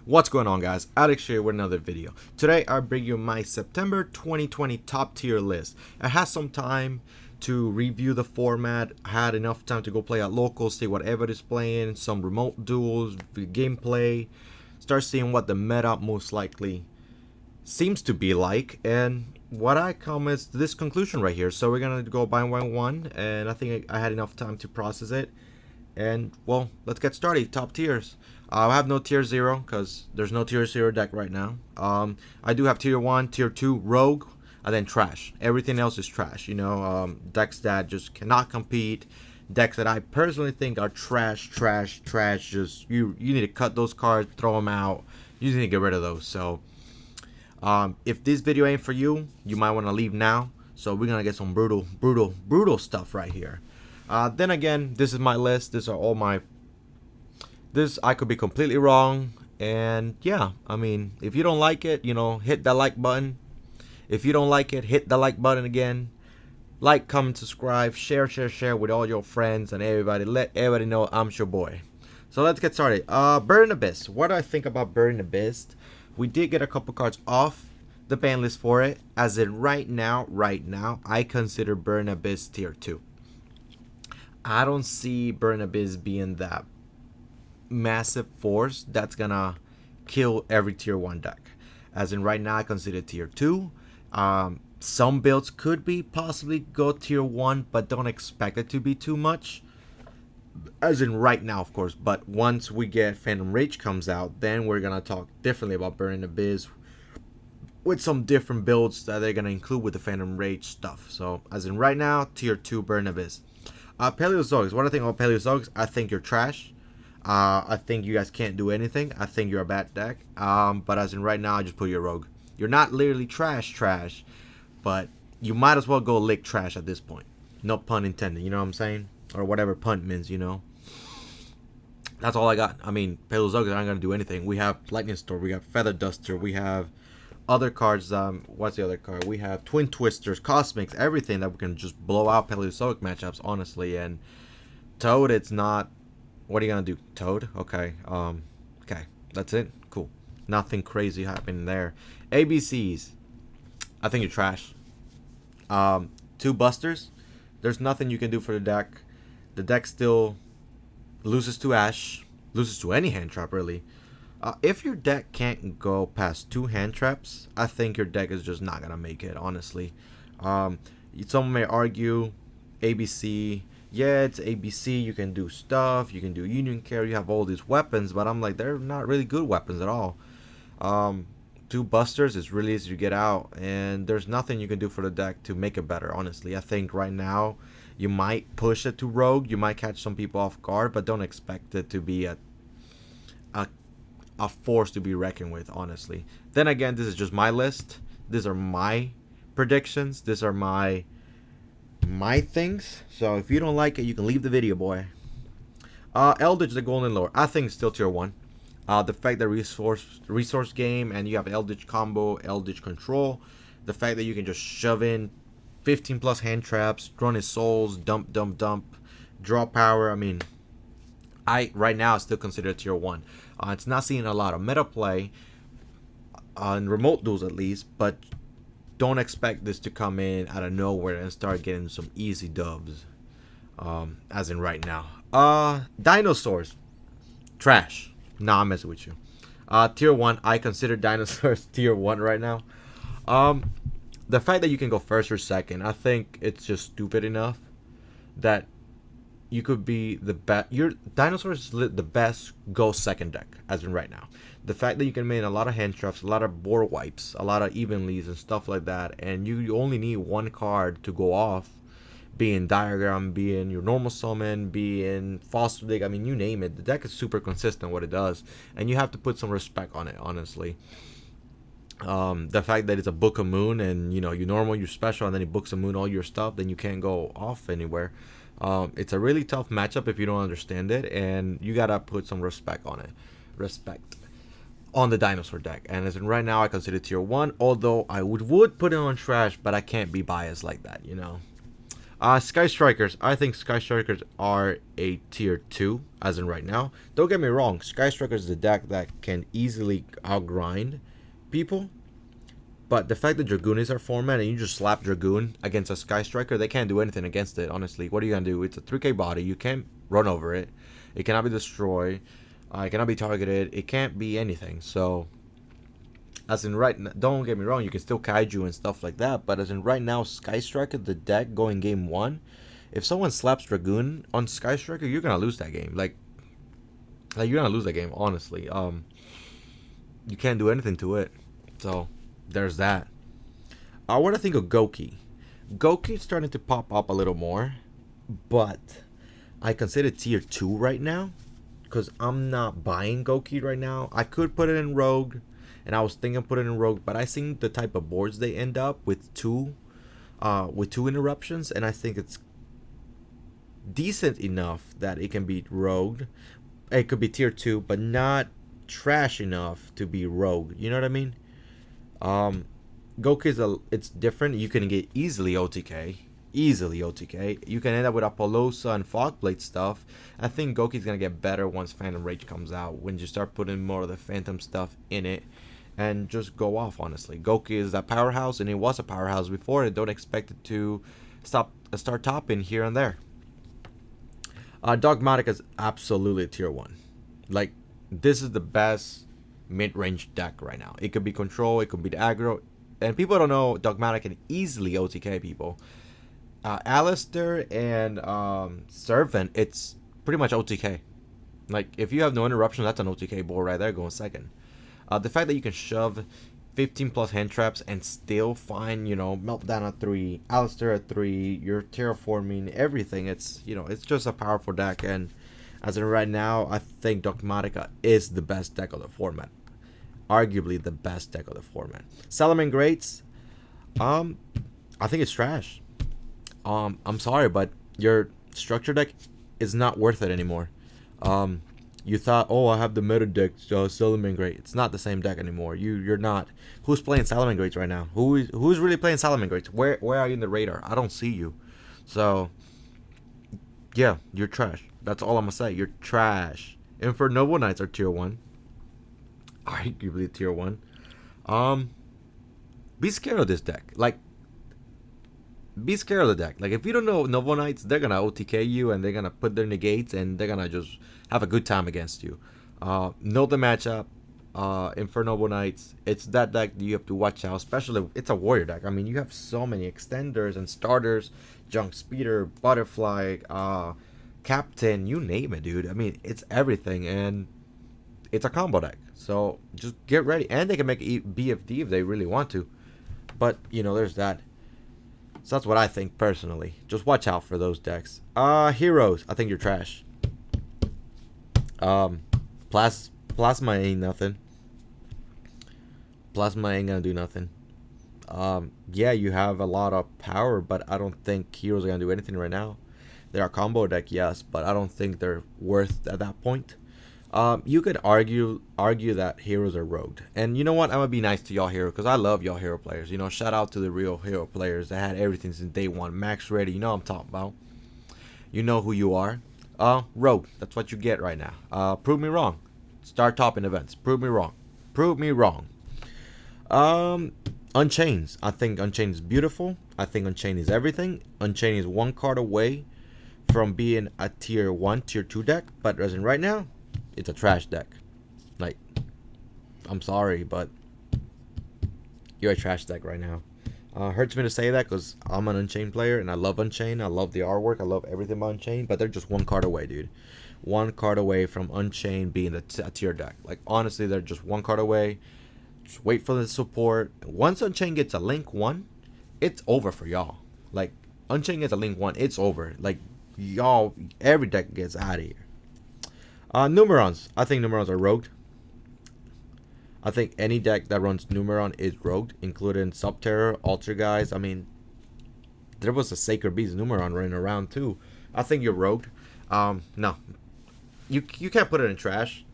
What's going on, guys? Alex here with another video. Today I bring you my September 2020 top tier list. I had some time to review the format. I had enough time to go play at locals, see what everybody's playing, some remote duels, gameplay, start seeing what the meta most likely seems to be like, and what I come is this conclusion right here. So we're gonna go by one, and I think I had enough time to process it. And well, let's get started. Top tiers. I have no tier 0 because there's no tier 0 deck right now. I do have tier 1, tier 2, rogue, and then trash. Everything else is trash. Decks that just cannot compete. Decks that I personally think are trash. Just you need to cut those cards, throw them out. You need to get rid of those. So if this video ain't for you, you might want to leave now. So we're gonna get some brutal stuff right here. Then again, this is my list. These are all my. I could be completely wrong, and yeah, I mean, if you don't like it, hit that like button. If you don't like it, hit the like button again. Like, comment, subscribe, share with all your friends and everybody. Let everybody know I'm your boy. So let's get started. Burning Abyss. What do I think about Burning Abyss? We did get a couple cards off the ban list for it. As in right now, I consider Burning Abyss tier 2. I don't see Burning Abyss being that massive force that's gonna kill every tier 1 deck. As in right now, I consider tier 2. Some builds could be possibly go tier 1, but don't expect it to be too much. As in right now, of course. But once we get Phantom Rage comes out, then we're gonna talk differently about Burning Abyss with some different builds that they're gonna include with the Phantom Rage stuff. So as in right now, tier 2 Burning Abyss. Paleozoics. What do I think about Paleozoics? I think you're trash. I think you guys can't do anything. I think you're a bad deck. But as in right now, I just put your rogue. You're not literally trash, but you might as well go lick trash at this point. No pun intended. You know what I'm saying? Or whatever pun means. That's all I got. I mean, Paleozoics aren't gonna do anything. We have Lightning Storm. We got Feather Duster. We have other cards. What's the other card? We have Twin Twisters, Cosmics, everything that we can just blow out Paleozoic matchups, honestly. And Toad, it's not. What are you gonna do? Toad? Okay. Okay. That's it. Cool. Nothing crazy happening there. ABCs. I think you're trash. 2 Busters. There's nothing you can do for the deck. The deck still loses to Ash. Loses to any hand trap, really. If your deck can't go past 2 hand traps, I think your deck is just not gonna make it, honestly. Someone may argue ABC. Yeah, it's ABC. You can do stuff. You can do Union Carry. You have all these weapons, but I'm like, they're not really good weapons at all. 2 Busters is really easy to get out, and there's nothing you can do for the deck to make it better, honestly. I think right now you might push it to Rogue. You might catch some people off guard, but don't expect it to be a force to be reckoned with, honestly. Then again, this is just my list. These are my predictions. These are my things. So if you don't like it, you can leave the video, boy. Eldritch the Golden Lord. I think it's still tier 1. The fact that resource game, and you have Eldritch combo, Eldritch control. The fact that you can just shove in 15 plus hand traps, run his souls, dump, draw power. I mean, right now I still consider it tier 1. It's not seeing a lot of meta play in remote duels, at least, but don't expect this to come in out of nowhere and start getting some easy dubs. As in right now. Dinosaurs. Trash. Nah, I'm messing with you. Tier 1. I consider dinosaurs tier 1 right now. The fact that you can go first or second, I think it's just stupid enough that you could be the best. Your dinosaurs is the best go second deck, as in right now. The fact that you can make a lot of hand traps, a lot of board wipes, a lot of evenlies and stuff like that, and you only need 1 card to go off, being Diagram, being your normal summon, being Foster Dig, I mean, you name it. The deck is super consistent what it does, and you have to put some respect on it, honestly. The fact that it's a Book of Moon, and you normal, you're special, and then it books a moon all your stuff, then you can't go off anywhere. It's a really tough matchup if you don't understand it, and you gotta put some respect on it. Respect on the dinosaur deck. And as in right now, I consider tier 1, although I would put it on trash, but I can't be biased like that, Sky Strikers. I think Sky Strikers are a tier 2, as in right now. Don't get me wrong, Sky Strikers is a deck that can easily outgrind people. But the fact that Dragoon is our format and you just slap Dragoon against a Sky Striker, they can't do anything against it, honestly. What are you going to do? It's a 3k body. You can't run over it. It cannot be destroyed. It cannot be targeted. It can't be anything. So, as in right now, don't get me wrong, you can still Kaiju and stuff like that. But as in right now, Sky Striker, the deck going game 1, if someone slaps Dragoon on Sky Striker, you're going to lose that game. Like you're going to lose that game, honestly. You can't do anything to it. So, there's that. What do I think of Goki? Goki's starting to pop up a little more, but I consider tier 2 right now because I'm not buying Goki right now. I could put it in Rogue, and I was thinking put it in Rogue, but I seen the type of boards they end up with two interruptions, and I think it's decent enough that it can be Rogue. It could be tier 2, but not trash enough to be Rogue. You know what I mean? Goku it's different. You can get easily OTK. You can end up with Apollosa and Fogblade stuff. I think Goki's gonna get better once Phantom Rage comes out. When you start putting more of the Phantom stuff in it, and just go off. Honestly, Goki is a powerhouse, and it was a powerhouse before. And don't expect it to start topping here and there. Dogmatic is absolutely tier 1. Like, this is the best mid-range deck right now. It could be control, it could be the aggro, and people don't know Dogmatic can easily OTK people. Alistair and Servant, it's pretty much OTK. Like, if you have no interruption, that's an OTK board right there going second. The fact that you can shove 15 plus hand traps and still find, Meltdown at 3, Alistair at 3, you're terraforming everything. It's just a powerful deck, and as of right now, I think Dogmatica is the best deck of the format. Arguably the best deck of the format. Salaman Greats, I think it's trash. I'm sorry, but your structure deck is not worth it anymore. You thought, oh, I have the meta deck, Salaman Great. It's not the same deck anymore. You're not. Who's playing Salaman Greats right now? Who's really playing Salaman Greats? Where are you in the radar? I don't see you. So, yeah, you're trash. That's all I'm gonna say. You're trash. Infernoble Knights are tier 1. Arguably tier 1. Be scared of this deck. Like, be scared of the deck. Like, if you don't know Novo Knights, they're gonna OTK you and they're gonna put their negates and they're gonna just have a good time against you. Know the matchup. Infernoble Knights, it's that deck you have to watch out. Especially, it's a warrior deck. I mean, you have so many extenders and starters, junk speeder, butterfly, captain, you name it, dude. I mean, it's everything, and it's a combo deck. So just get ready, and they can make BFD if they really want to. But there's that. So that's what I think personally. Just watch out for those decks. Heroes, I think you're trash. Plasma ain't nothing. Plasma ain't gonna do nothing. Yeah, you have a lot of power, but I don't think heroes are gonna do anything right now. They're a combo deck, yes, but I don't think they're worth at that point. You could argue that heroes are rogued, and you know what? I'm gonna be nice to y'all hero because I love y'all hero players. Shout out to the real hero players that had everything since day one, max ready. You know what I'm talking about. You know who you are. Rogue. That's what you get right now. Prove me wrong. Start topping events. Prove me wrong. Prove me wrong. Unchained. I think Unchained is beautiful. I think Unchained is everything. Unchained is one card away from being a tier 1, tier 2 deck, but as in right now, it's a trash deck. Like, I'm sorry, but you're a trash deck right now. Hurts me to say that because I'm an Unchained player and I love Unchained. I love the artwork. I love everything about Unchained, but they're just one card away, dude. One card away from Unchained being a tier deck. Like, honestly, they're just one card away. Just wait for the support. Once Unchained gets a Link 1, it's over for y'all. Like, Unchained gets a Link 1, it's over. Like, y'all, every deck gets out of here. Numerons. I think Numerons are rogued. I think any deck that runs Numeron is rogued, including Subterror, Alter Guys. I mean, there was a Sacred Beast Numeron running around too. I think you're rogued. No. You can't put it in trash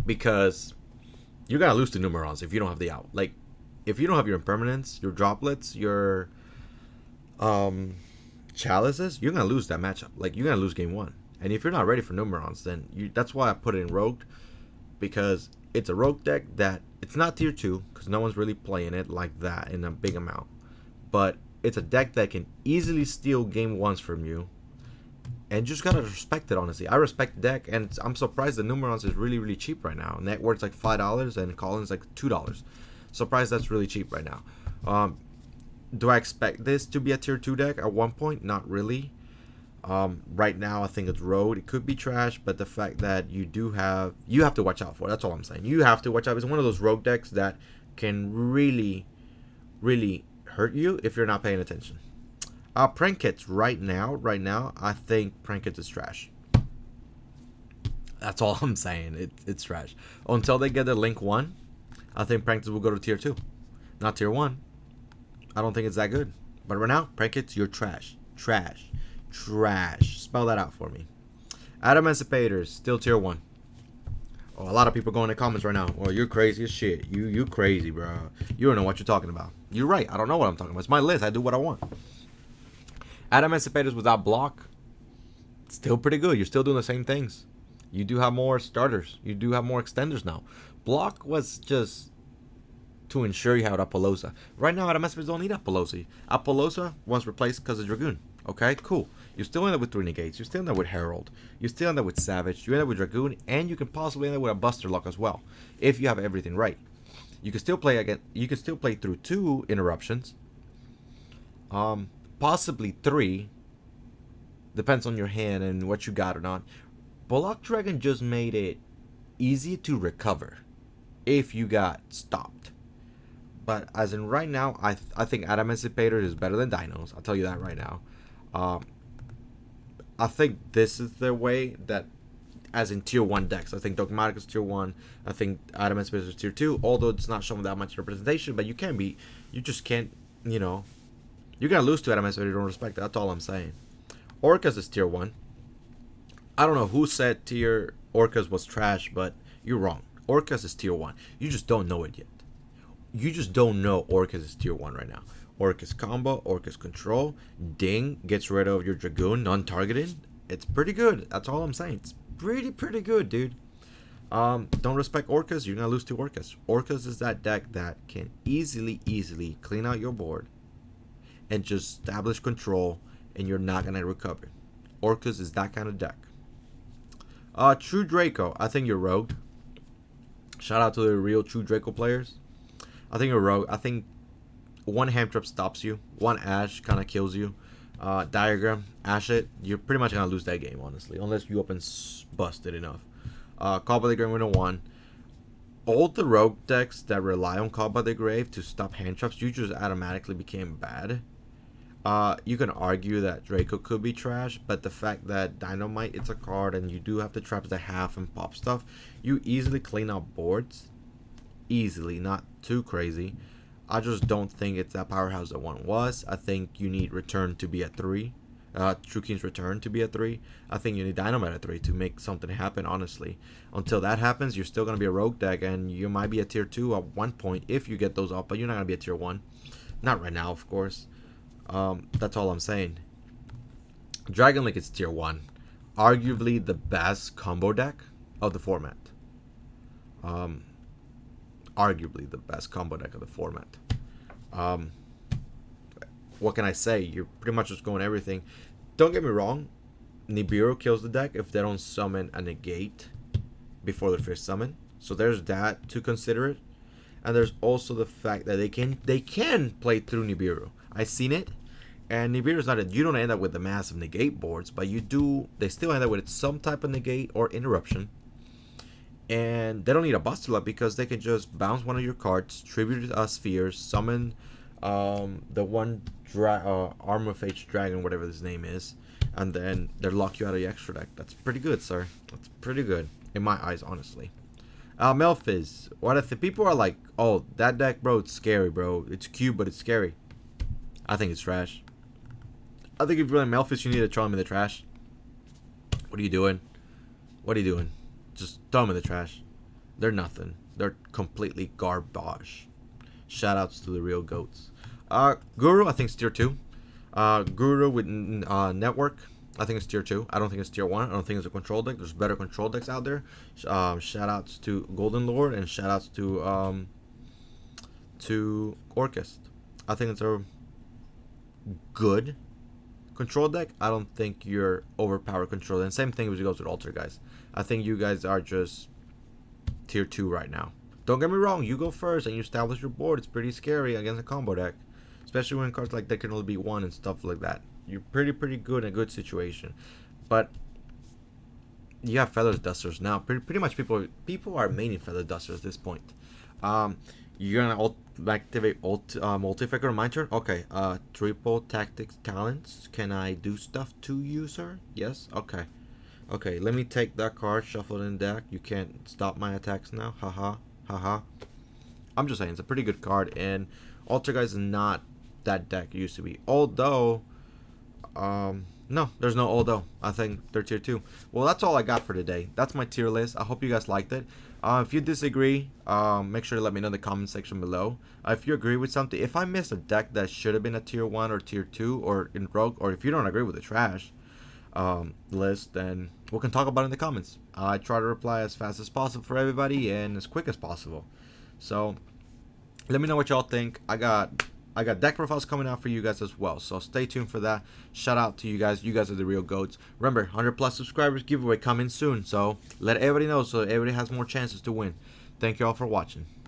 because you're gonna lose to Numerons if you don't have the out. Like, if you don't have your impermanence, your droplets, your chalices, you're gonna lose that matchup. Like, you're gonna lose game one. And if you're not ready for Numerons, then that's why I put it in Rogue, because it's a Rogue deck that it's not tier 2 because no one's really playing it like that in a big amount. But it's a deck that can easily steal game ones from you, and just gotta respect it. Honestly, I respect the deck, and I'm surprised the Numerons is really really cheap right now. Network's like $5 and Colin's like $2. Surprised that's really cheap right now. Do I expect this to be a tier 2 deck at one point? Not really. Right now, I think it's Road. It could be trash, but the fact that you have to watch out for it. That's all I'm saying. You have to watch out. It's one of those Rogue decks that can really, really hurt you if you're not paying attention. Prank Kits right now, I think Prank Kits is trash. That's all I'm saying. It's trash. Until they get the Link 1, I think Prank Kits will go to tier 2. Not tier 1. I don't think it's that good. But right now, Prank Kits, you're trash. Trash. Spell that out for me. Adam Emancipators, still tier 1. Oh, a lot of people go in the comments right now. Well, you're crazy as shit. You crazy, bro. You don't know what you're talking about. You're right. I don't know what I'm talking about. It's my list. I do what I want. Adam Emancipators without block, still pretty good. You're still doing the same things. You do have more starters. You do have more extenders now. Block was just to ensure you have Apollosa. Right now, Adam Emancipators don't need Apollosa. Apollosa was replaced because of Dragoon. Okay, cool. You still end up with 3 negates. You still end up with Herald. You still end up with Savage. You end up with Dragoon, and you can possibly end up with a Buster Luck as well, if you have everything right. You can still play again. You can still play through 2 interruptions. Possibly 3. Depends on your hand and what you got or not. Block Dragon just made it easy to recover if you got stopped. But as in right now, I think Adam Emancipator is better than Dinos. I'll tell you that right now. I think this is the way that, as in tier 1 decks. I think Dogmatic is tier 1. I think Adam Emancipator is tier 2. Although it's not showing that much representation, but you just can't, you're gonna lose to Adam Emancipator. You don't respect it. That's all I'm saying. Orcas is tier 1. I don't know who said tier Orcas was trash, but you're wrong. Orcas is tier 1. You just don't know it yet. You just don't know Orcas is tier 1 right now. Orcas combo, Orcas control, Ding gets rid of your Dragoon, non-targeted. It's pretty good. That's all I'm saying. It's pretty good, dude. Don't respect Orcas, you're gonna lose to Orcas. Orcas is that deck that can easily clean out your board and just establish control, and you're not gonna recover. Orcas is that kind of deck. True Draco, I think you're rogue. Shout out to the real True Draco players. I think you're rogue. I think 1 Ham Trap stops you. 1 Ash kind of kills you. Diagram, Ash it. You're pretty much going to lose that game, honestly. Unless you open busted enough. Call by the Grave winner 1. All the rogue decks that rely on Call by the Grave to stop hand traps, you just automatically became bad. You can argue that Draco could be trash, but the fact that Dynamite, it's a card, and you do have the traps that half and pop stuff, you easily clean out boards. Easily, not too crazy. I just don't think it's that powerhouse that one was. I think you need Return to be at 3. True King's Return to be at 3. I think you need Dynamite at 3 to make something happen, honestly. Until that happens, you're still going to be a rogue deck, and you might be a tier 2 at one point if you get those up, but you're not going to be a tier 1. Not right now, of course. That's all I'm saying. Dragon Link is tier 1. Arguably the best combo deck of the format. Arguably the best combo deck of the format. What can I say? You're pretty much just going everything. Don't get me wrong. Nibiru kills the deck if they don't summon a negate before their first summon. So there's that to consider it. And there's also the fact that they can play through Nibiru. I've seen it. And Nibiru is not you don't end up with the massive negate boards, but they still end up with some type of negate or interruption. And they don't need a Buster Luck because they can just bounce one of your cards, tribute spheres, summon the one Arm of Age Dragon, whatever his name is, and then they lock you out of the extra deck. That's pretty good, sir. That's pretty good in my eyes, honestly. Melfiz. What if the people are like, oh, that deck, bro, it's scary, bro. It's cute, but it's scary. I think it's trash. I think if you're playing Melfiz, you need to throw him in the trash. What are you doing? What are you doing? Just throw them in the trash. They're nothing. They're completely garbage. Shoutouts to the real goats. Guru, I think, is tier 2. Guru with network. I think it's tier 2. I don't think it's tier 1. I don't think it's a control deck. There's better control decks out there. Shout outs to Golden Lord and shout outs to Orchest. I think it's a good control deck. I don't think you're overpowered control. And same thing goes with Alter, guys. I think you guys are just tier 2 right now. Don't get me wrong, you go first and you establish your board. It's pretty scary against a combo deck, especially when cards like that can only be one and stuff like that. You're pretty good in a good situation, but you have Feather Dusters now. Pretty much people are maining Feather Dusters at this point. You're gonna activate multi-effect on my turn. Okay. Triple tactics talents. Can I do stuff to you, sir? Yes. Okay. Okay. Let me take that card, shuffle it in deck. You can't stop my attacks now. Haha. Haha. I'm just saying it's a pretty good card, and Alter Guys is not that deck it used to be. Although, no, there's no although. I think they're tier 2. Well, that's all I got for today. That's my tier list. I hope you guys liked it. If you disagree, make sure to let me know in the comment section below. If you agree with something, if I missed a deck that should have been a tier 1 or tier 2 or in Rogue, or if you don't agree with the trash list, then we can talk about it in the comments. I try to reply as fast as possible for everybody and as quick as possible. So let me know what y'all think. I got deck profiles coming out for you guys as well, so stay tuned for that. Shout out to you guys. You guys are the real goats. Remember, 100+ subscribers giveaway coming soon, so let everybody know so everybody has more chances to win. Thank you all for watching.